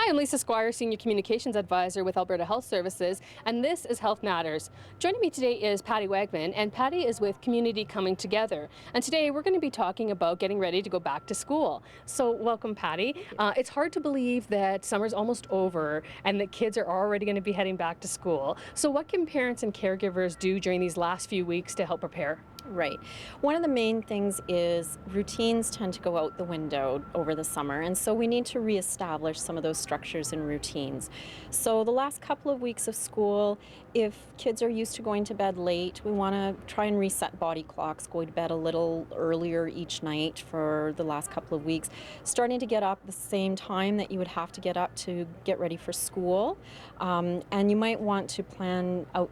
Hi, I'm Lisa Squire, Senior Communications Advisor with Alberta Health Services, and this is Health Matters. Joining me today is Patty Wegman, and Patty is with Community Coming Together. And today we're going to be talking about getting ready to go back to school. So welcome, Patty. It's hard to believe that summer's almost over and that kids are already going to be heading back to school. So what can parents and caregivers do during these last few weeks to help prepare? Right. One of the main things is routines tend to go out the window over the summer, and so we need to reestablish some of those structures and routines. So the last couple of weeks of school, if kids are used to going to bed late, we want to try and reset body clocks, going to bed a little earlier each night for the last couple of weeks, starting to get up the same time that you would have to get up to get ready for school, and you might want to plan out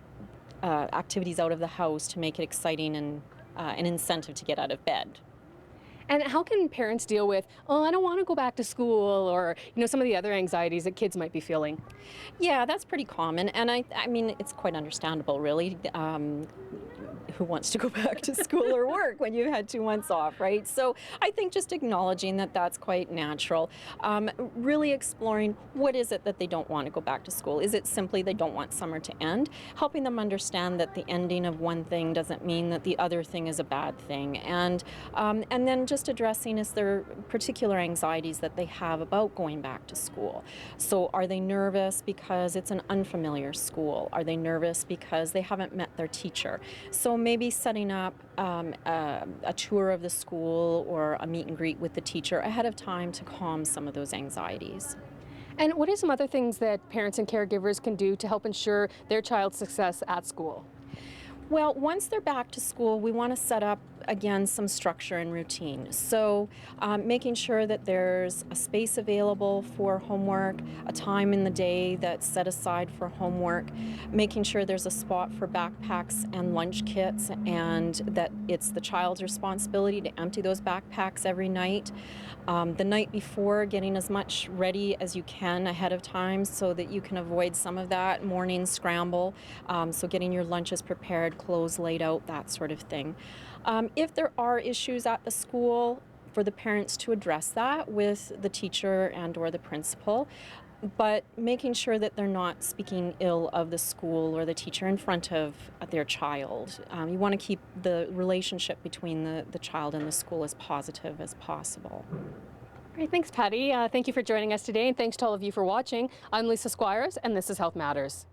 activities out of the house to make it exciting and an incentive to get out of bed. And how can parents deal with, oh, I don't want to go back to school, or some of the other anxieties that kids might be feeling? Yeah, that's pretty common, and I mean, it's quite understandable, really. Who wants to go back to school or work when you had 2 months off, right? So I think just acknowledging that that's quite natural. Really exploring what is it that they don't want to go back to school. Is it simply they don't want summer to end? Helping them understand that the ending of one thing doesn't mean that the other thing is a bad thing. And then just addressing is there particular anxieties that they have about going back to school. So are they nervous because it's an unfamiliar school? Are they nervous because they haven't met their teacher? So maybe setting up a tour of the school or a meet and greet with the teacher ahead of time to calm some of those anxieties. And what are some other things that parents and caregivers can do to help ensure their child's success at school? Well, once they're back to school, we want to set up, again, some structure and routine. So making sure that there's a space available for homework, a time in the day that's set aside for homework, making sure there's a spot for backpacks and lunch kits, and that it's the child's responsibility to empty those backpacks every night. The night before, getting as much ready as you can ahead of time so that you can avoid some of that morning scramble. So getting your lunches prepared, clothes laid out, that sort of thing. If there are issues at the school, for the parents to address that with the teacher and or the principal, but making sure that they're not speaking ill of the school or the teacher in front of their child. You want to keep the relationship between the child and the school as positive as possible. All right, thanks, Patty. Thank you for joining us today, and thanks to all of you for watching. I'm Lisa Squires, and this is Health Matters.